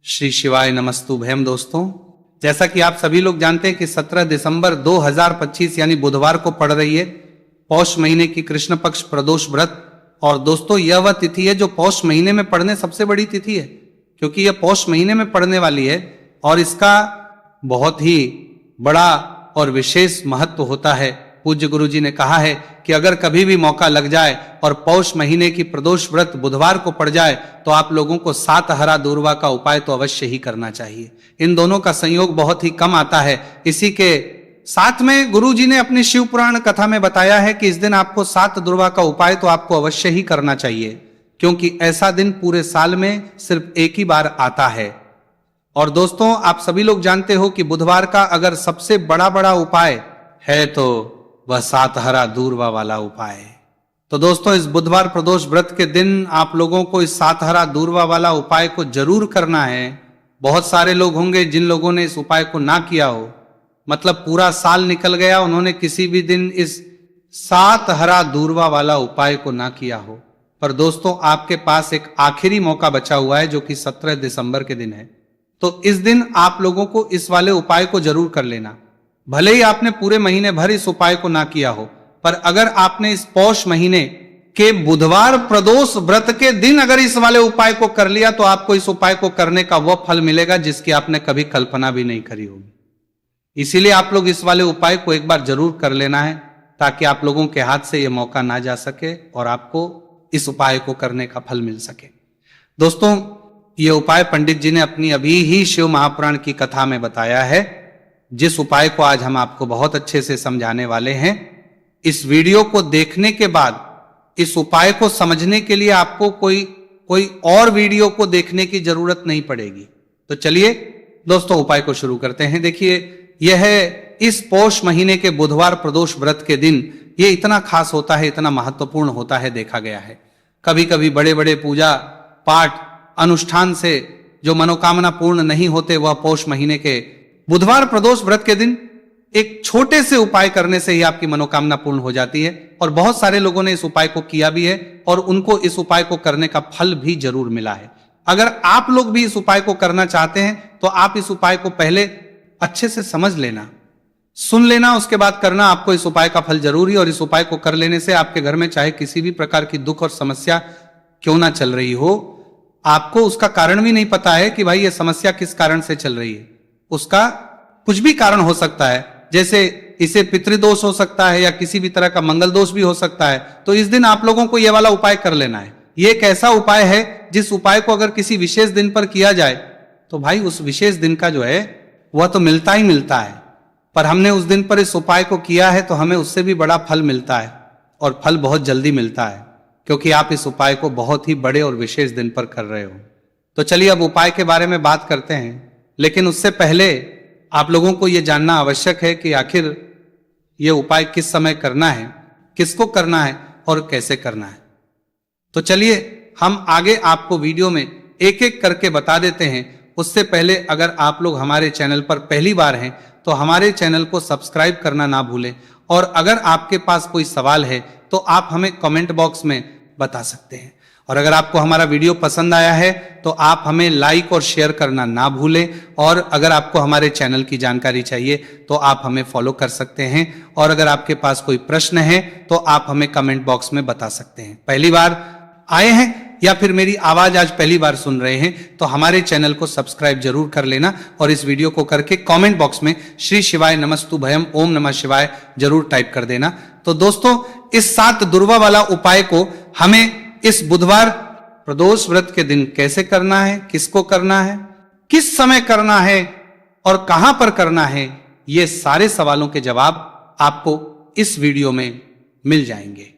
श्री शिवाय नमस्तुभ्यम। दोस्तों, जैसा कि आप सभी लोग जानते हैं कि 17 दिसंबर 2025 यानी बुधवार को पड़ रही है पौष महीने की कृष्ण पक्ष प्रदोष व्रत। और दोस्तों, यह वह तिथि है जो पौष महीने में पड़ने सबसे बड़ी तिथि है, क्योंकि यह पौष महीने में पड़ने वाली है और इसका बहुत ही बड़ा और विशेष महत्व होता है। पूज्य गुरु जी ने कहा है कि अगर कभी भी मौका लग जाए और पौष महीने की प्रदोष व्रत बुधवार को पड़ जाए तो आप लोगों को 7 हरा दूर्वा का उपाय तो अवश्य ही करना चाहिए। इन दोनों का संयोग बहुत ही कम आता है। इसी के साथ में गुरु जी ने अपनी शिव पुराण कथा में बताया है कि इस दिन आपको 7 दूर्वा का उपाय तो आपको अवश्य ही करना चाहिए, क्योंकि ऐसा दिन पूरे साल में सिर्फ एक ही बार आता है। और दोस्तों, आप सभी लोग जानते हो कि बुधवार का अगर सबसे बड़ा उपाय है तो वह 7 हरा दूर्वा वाला उपाय है। तो दोस्तों, इस बुधवार प्रदोष व्रत के दिन आप लोगों को इस 7 हरा दूर्वा वाला उपाय को जरूर करना है। बहुत सारे लोग होंगे जिन लोगों ने इस उपाय को ना किया हो, मतलब पूरा साल निकल गया, उन्होंने किसी भी दिन इस 7 हरा दूर्वा वाला उपाय को ना किया हो। पर दोस्तों, आपके पास एक आखिरी मौका बचा हुआ है जो कि 17 दिसंबर के दिन है। तो इस दिन आप लोगों को इस वाले उपाय को जरूर कर लेना। भले ही आपने पूरे महीने भर इस उपाय को ना किया हो, पर अगर आपने इस पौष महीने के बुधवार प्रदोष व्रत के दिन अगर इस वाले उपाय को कर लिया तो आपको इस उपाय को करने का वह फल मिलेगा जिसकी आपने कभी कल्पना भी नहीं करी होगी। इसीलिए आप लोग इस वाले उपाय को एक बार जरूर कर लेना है, ताकि आप लोगों के हाथ से यह मौका ना जा सके और आपको इस उपाय को करने का फल मिल सके। दोस्तों, यह उपाय पंडित जी ने अपनी अभी ही शिव महापुराण की कथा में बताया है, जिस उपाय को आज हम आपको बहुत अच्छे से समझाने वाले हैं। इस वीडियो को देखने के बाद इस उपाय को समझने के लिए आपको कोई और वीडियो को देखने की जरूरत नहीं पड़ेगी। तो चलिए दोस्तों, उपाय को शुरू करते हैं। देखिए, यह है इस पौष महीने के बुधवार प्रदोष व्रत के दिन यह इतना खास होता है, इतना महत्वपूर्ण होता है, देखा गया है। कभी कभी बड़े बड़े पूजा पाठ अनुष्ठान से जो मनोकामना पूर्ण नहीं होते, वह पौष महीने के बुधवार प्रदोष व्रत के दिन एक छोटे से उपाय करने से ही आपकी मनोकामना पूर्ण हो जाती है। और बहुत सारे लोगों ने इस उपाय को किया भी है और उनको इस उपाय को करने का फल भी जरूर मिला है। अगर आप लोग भी इस उपाय को करना चाहते हैं तो आप इस उपाय को पहले अच्छे से समझ लेना, सुन लेना, उसके बाद करना। आपको इस उपाय का फल जरूर ही, और इस उपाय को कर लेने से आपके घर में चाहे किसी भी प्रकार की दुख और समस्या क्यों ना चल रही हो, आपको उसका कारण भी नहीं पता है कि भाई ये समस्या किस कारण से चल रही है। उसका कुछ भी कारण हो सकता है, जैसे इसे पितृदोष हो सकता है या किसी भी तरह का मंगल दोष भी हो सकता है। तो इस दिन आप लोगों को यह वाला उपाय कर लेना है। यह एक ऐसा उपाय है जिस उपाय को अगर किसी विशेष दिन पर किया जाए तो भाई उस विशेष दिन का जो है वह तो मिलता ही मिलता है। पर हमने उस दिन पर इस उपाय को किया है तो हमें उससे भी बड़ा फल मिलता है, और फल बहुत जल्दी मिलता है, क्योंकि आप इस उपाय को बहुत ही बड़े और विशेष दिन पर कर रहे हो। तो चलिए अब उपाय के बारे में बात करते हैं, लेकिन उससे पहले आप लोगों को यह जानना आवश्यक है कि आखिर यह उपाय किस समय करना है, किसको करना है और कैसे करना है। तो चलिए हम आगे आपको वीडियो में एक एक करके बता देते हैं। उससे पहले अगर आप लोग हमारे चैनल पर पहली बार हैं तो हमारे चैनल को सब्सक्राइब करना ना भूलें, और अगर आपके पास कोई सवाल है तो आप हमें कमेंट बॉक्स में बता सकते हैं। और अगर आपको हमारा वीडियो पसंद आया है तो आप हमें लाइक और शेयर करना ना भूलें। और अगर आपको हमारे चैनल की जानकारी चाहिए तो आप हमें फॉलो कर सकते हैं। और अगर आपके पास कोई प्रश्न है तो आप हमें कमेंट बॉक्स में बता सकते हैं। पहली बार आए हैं या फिर मेरी आवाज आज पहली बार सुन रहे हैं तो हमारे चैनल को सब्सक्राइब जरूर कर लेना, और इस वीडियो को करके कमेंट बॉक्स में श्री शिवाय नमस्तुभ्यम ओम नमः शिवाय जरूर टाइप कर देना। तो दोस्तों, इस 7 दूर्वा वाला उपाय को हमें इस बुधवार प्रदोष व्रत के दिन कैसे करना है, किसको करना है, किस समय करना है और कहां पर करना है, ये सारे सवालों के जवाब आपको इस वीडियो में मिल जाएंगे।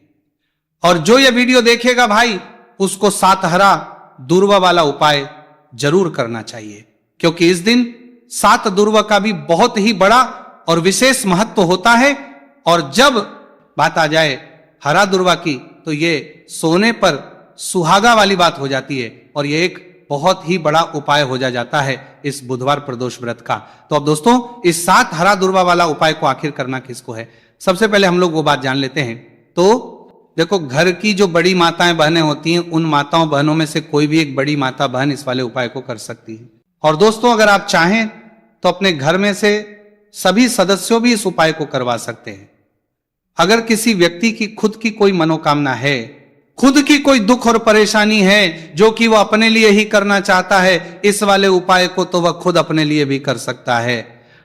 और जो ये वीडियो देखेगा भाई, उसको 7 हरा दूर्वा वाला उपाय जरूर करना चाहिए, क्योंकि इस दिन 7 दूर्वा का भी बहुत ही बड़ा और विशेष महत्व होता है। और जब बात आ जाए हरा दूर्वा की तो ये सोने पर सुहागा वाली बात हो जाती है, और ये एक बहुत ही बड़ा उपाय हो जाता है इस बुधवार प्रदोष व्रत का। तो अब दोस्तों, इस 7 हरा दूर्वा वाला उपाय को आखिर करना किसको है, सबसे पहले हम लोग वो बात जान लेते हैं। तो देखो, घर की जो बड़ी माताएं बहनें होती हैं, उन माताओं बहनों में से कोई भी एक बड़ी माता बहन इस वाले उपाय को कर सकती है। और दोस्तों अगर आप चाहें तो अपने घर में से सभी सदस्यों भी इस उपाय को करवा सकते हैं। अगर किसी व्यक्ति की खुद की कोई मनोकामना है, खुद की कोई दुख और परेशानी है जो कि वह अपने लिए ही करना चाहता है, इस वाले उपाय को तो वह खुद अपने लिए भी कर सकता है।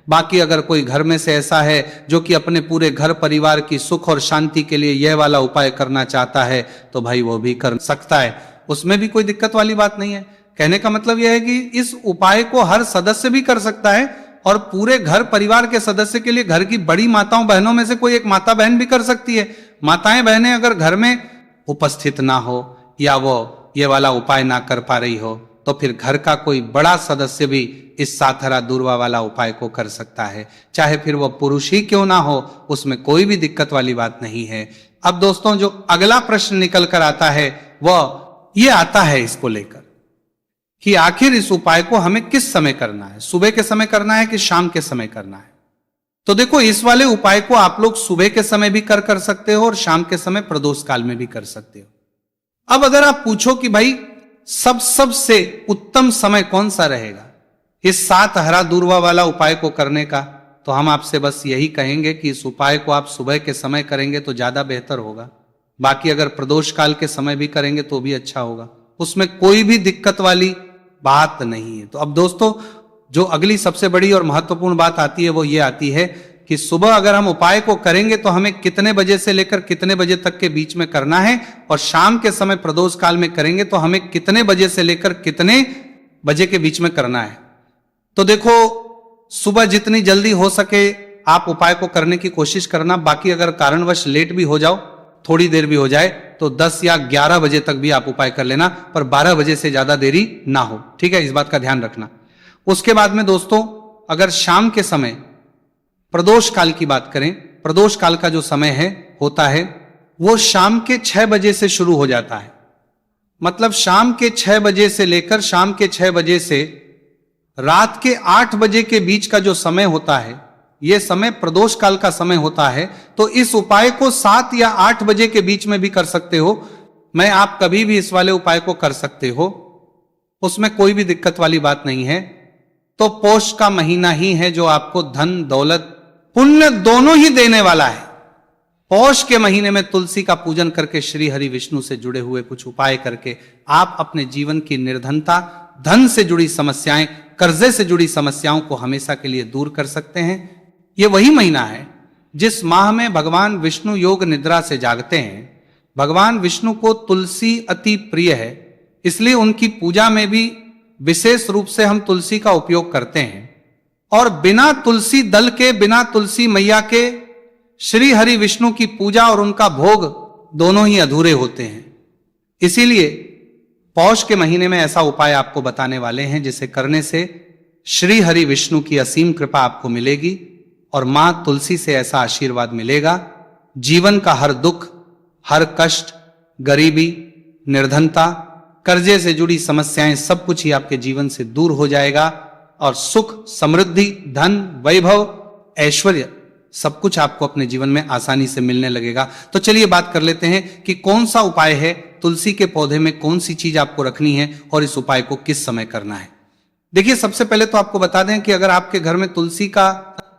बाकी अगर कोई घर में से ऐसा है जो कि अपने पूरे घर परिवार की सुख और शांति के लिए यह वाला उपाय करना चाहता है, तो भाई वो भी कर सकता है, उसमें भी कोई दिक्कत वाली बात नहीं है। कहने का मतलब यह है कि इस उपाय को हर सदस्य भी कर सकता है और पूरे घर परिवार के सदस्य के लिए घर की बड़ी माताओं बहनों में से कोई एक माता बहन भी कर सकती है। माताएं बहनें अगर घर में उपस्थित ना हो या वो ये वाला उपाय ना कर पा रही हो, तो फिर घर का कोई बड़ा सदस्य भी इस साथरा दूर्वा वाला उपाय को कर सकता है, चाहे फिर वो पुरुष ही क्यों ना हो, उसमें कोई भी दिक्कत वाली बात नहीं है। अब दोस्तों जो अगला प्रश्न निकल कर आता है वह ये आता है इसको लेकर कि आखिर इस उपाय को हमें किस समय करना है, सुबह के समय करना है कि शाम के समय करना है। तो देखो इस वाले उपाय को आप लोग सुबह के समय भी कर सकते हो और शाम के समय प्रदोष काल में भी कर सकते हो। अब अगर आप पूछो कि भाई सबसे उत्तम समय कौन सा रहेगा इस 7 हरा दूर्वा वाला उपाय को करने का, तो हम आपसे बस यही कहेंगे कि इस उपाय को आप सुबह के समय करेंगे तो ज्यादा बेहतर होगा। बाकी अगर प्रदोष काल के समय भी करेंगे तो भी अच्छा होगा, उसमें कोई भी दिक्कत वाली बात नहीं है। तो अब दोस्तों जो अगली सबसे बड़ी और महत्वपूर्ण बात आती है वो ये आती है कि सुबह अगर हम उपाय को करेंगे तो हमें कितने बजे से लेकर कितने बजे तक के बीच में करना है, और शाम के समय प्रदोष काल में करेंगे तो हमें कितने बजे से लेकर कितने बजे के बीच में करना है। तो देखो सुबह जितनी जल्दी हो सके आप उपाय को करने की कोशिश करना। बाकी अगर कारणवश लेट भी हो जाओ, थोड़ी देर भी हो जाए, तो 10 या 11 बजे तक भी आप उपाय कर लेना, पर 12 बजे से ज्यादा देरी ना हो, ठीक है, इस बात का ध्यान रखना। उसके बाद में दोस्तों अगर शाम के समय प्रदोष काल की बात करें, प्रदोष काल का जो समय है होता है वो शाम के 6 बजे से शुरू हो जाता है। मतलब शाम के 6 बजे से लेकर शाम के 6 बजे से रात के 8 बजे के बीच का जो समय होता है, यह समय प्रदोष काल का समय होता है। तो इस उपाय को 7 या 8 बजे के बीच में भी कर सकते हो। मैं आप कभी भी इस वाले उपाय को कर सकते हो, उसमें कोई भी दिक्कत वाली बात नहीं है। तो पौष का महीना ही है जो आपको धन दौलत पुण्य दोनों ही देने वाला है। पौष के महीने में तुलसी का पूजन करके श्री हरि विष्णु से जुड़े हुए कुछ उपाय करके आप अपने जीवन की निर्धनता, धन से जुड़ी समस्याएं, कर्जे से जुड़ी समस्याओं को हमेशा के लिए दूर कर सकते हैं। ये वही महीना है जिस माह में भगवान विष्णु योग निद्रा से जागते हैं। भगवान विष्णु को तुलसी अति प्रिय है, इसलिए उनकी पूजा में भी विशेष रूप से हम तुलसी का उपयोग करते हैं। और बिना तुलसी दल के, बिना तुलसी मैया के श्री हरि विष्णु की पूजा और उनका भोग दोनों ही अधूरे होते हैं। इसीलिए पौष के महीने में ऐसा उपाय आपको बताने वाले हैं जिसे करने से श्री हरि विष्णु की असीम कृपा आपको मिलेगी और मां तुलसी से ऐसा आशीर्वाद मिलेगा, जीवन का हर दुख, हर कष्ट, गरीबी, निर्धनता, कर्जे से जुड़ी समस्याएं सब कुछ ही आपके जीवन से दूर हो जाएगा और सुख, समृद्धि, धन, वैभव, ऐश्वर्य सब कुछ आपको अपने जीवन में आसानी से मिलने लगेगा। तो चलिए बात कर लेते हैं कि कौन सा उपाय है, तुलसी के पौधे में कौन सी चीज आपको रखनी है और इस उपाय को किस समय करना है। देखिए सबसे पहले तो आपको बता दें कि अगर आपके घर में तुलसी का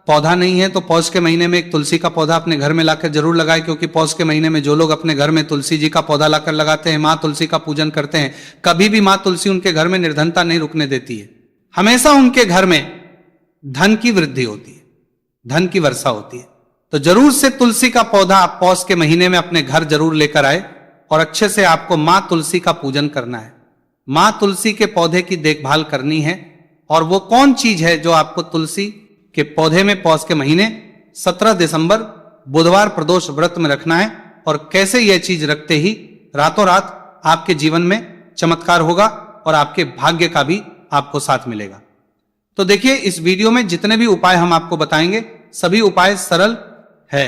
पौधा नहीं है तो पौष के महीने में एक तुलसी का पौधा अपने घर में लाकर जरूर लगाएं, क्योंकि पौष के महीने में जो लोग अपने घर में तुलसी जी का पौधा लाकर लगाते हैं, मां तुलसी का पूजन करते हैं, कभी भी मां तुलसी उनके घर में निर्धनता नहीं रुकने देती है। हमेशा उनके घर में धन की वृद्धि होती है, धन की वर्षा होती है। तो जरूर से तुलसी का पौधा आप पौष के महीने में अपने घर जरूर लेकर आए और अच्छे से आपको मां तुलसी का पूजन करना है। मां तुलसी के पौधे की देखभाल करनी है। और वो कौन चीज है जो आपको तुलसी के पौधे में पौष के महीने 17 दिसंबर बुधवार प्रदोष व्रत में रखना है, और कैसे यह चीज रखते ही रातों रात आपके जीवन में चमत्कार होगा और आपके भाग्य का भी आपको साथ मिलेगा। तो देखिए इस वीडियो में जितने भी उपाय हम आपको बताएंगे सभी उपाय सरल है।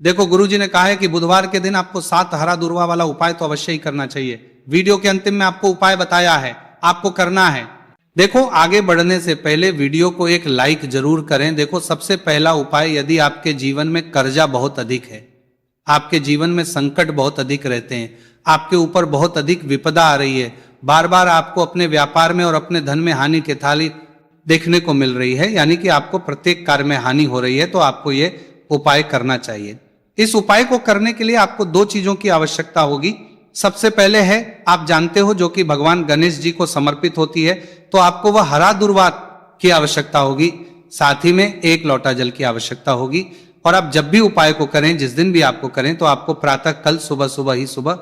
देखो गुरुजी ने कहा है कि बुधवार के दिन आपको 7 हरा दूर्वा वाला उपाय तो अवश्य ही करना चाहिए। वीडियो के अंतिम में आपको उपाय बताया है, आपको करना है। देखो आगे बढ़ने से पहले वीडियो को एक लाइक जरूर करें। देखो सबसे पहला उपाय, यदि आपके जीवन में कर्जा बहुत अधिक है, आपके जीवन में संकट बहुत अधिक रहते हैं, आपके ऊपर बहुत अधिक विपदा आ रही है, बार बार आपको अपने व्यापार में और अपने धन में हानि की थाली देखने को मिल रही है, यानी कि आपको प्रत्येक कार्य में हानि हो रही है, तो आपको ये उपाय करना चाहिए। इस उपाय को करने के लिए आपको दो चीजों की आवश्यकता होगी। सबसे पहले है, आप जानते हो, जो कि भगवान गणेश जी को समर्पित होती है, तो आपको वह हरा दूर्वा की आवश्यकता होगी, साथ ही में 1 लोटा जल की आवश्यकता होगी। और आप जब भी उपाय को करें, जिस दिन भी आपको करें, तो आपको प्रातः कल सुबह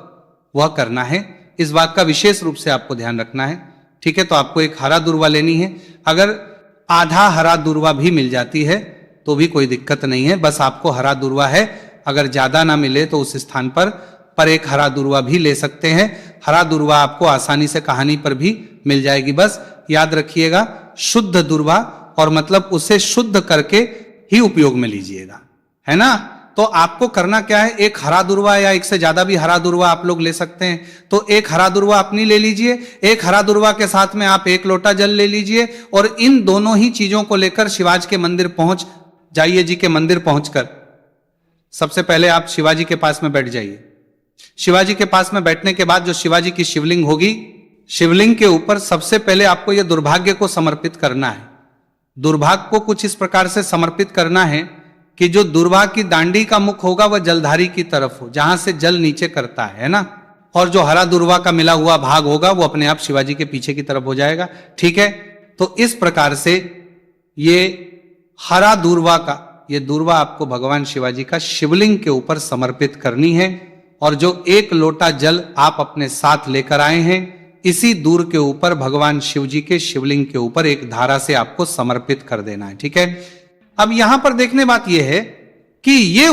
वह करना है। इस बात का विशेष रूप से आपको ध्यान रखना है, ठीक है। तो आपको एक हरा दूर्वा लेनी है। अगर आधा हरा दूर्वा भी मिल जाती है तो भी कोई दिक्कत नहीं है, बस आपको हरा दूर्वा है। अगर ज्यादा ना मिले तो उस स्थान पर एक हरा दूर्वा भी ले सकते हैं। हरा दूर्वा आपको आसानी से कहानी पर भी मिल जाएगी। बस याद रखिएगा, शुद्ध दूर्वा, और मतलब उसे शुद्ध करके ही उपयोग में लीजिएगा, है ना। तो आपको करना क्या है, एक हरा दूर्वा या एक से ज्यादा भी हरा दूर्वा आप लोग ले सकते हैं। तो एक हरा दूर्वा अपनी ले लीजिए, एक हरा दूर्वा के साथ में आप 1 लोटा जल ले लीजिए, और इन दोनों ही चीजों को लेकर शिवाजी के मंदिर पहुंच जाइए। जी के मंदिर पहुंचकर सबसे पहले आप शिवाजी के पास में बैठ जाइए। शिवाजी के पास में बैठने के बाद जो शिवाजी की शिवलिंग होगी, शिवलिंग के ऊपर सबसे पहले आपको यह दुर्भाग्य को समर्पित करना है। दुर्भाग्य को कुछ इस प्रकार से समर्पित करना है कि जो दुर्वा की दांडी का मुख होगा वह जलधारी की तरफ हो, जहां से जल नीचे करता है ना। और जो हरा दुर्वा का मिला हुआ भाग होगा वो अपने आप शिवाजी के पीछे की तरफ हो जाएगा, ठीक है। तो इस प्रकार से ये हरा दुर्वा का, ये दुर्वा आपको भगवान शिवाजी का शिवलिंग के ऊपर समर्पित करनी है। और जो 1 लोटा जल आप अपने साथ लेकर आए हैं, इसी दूर के ऊपर भगवान शिव जी के शिवलिंग के ऊपर एक धारा से आपको समर्पित कर देना है, ठीक है। अब यहां पर देखने बात यह है कि ये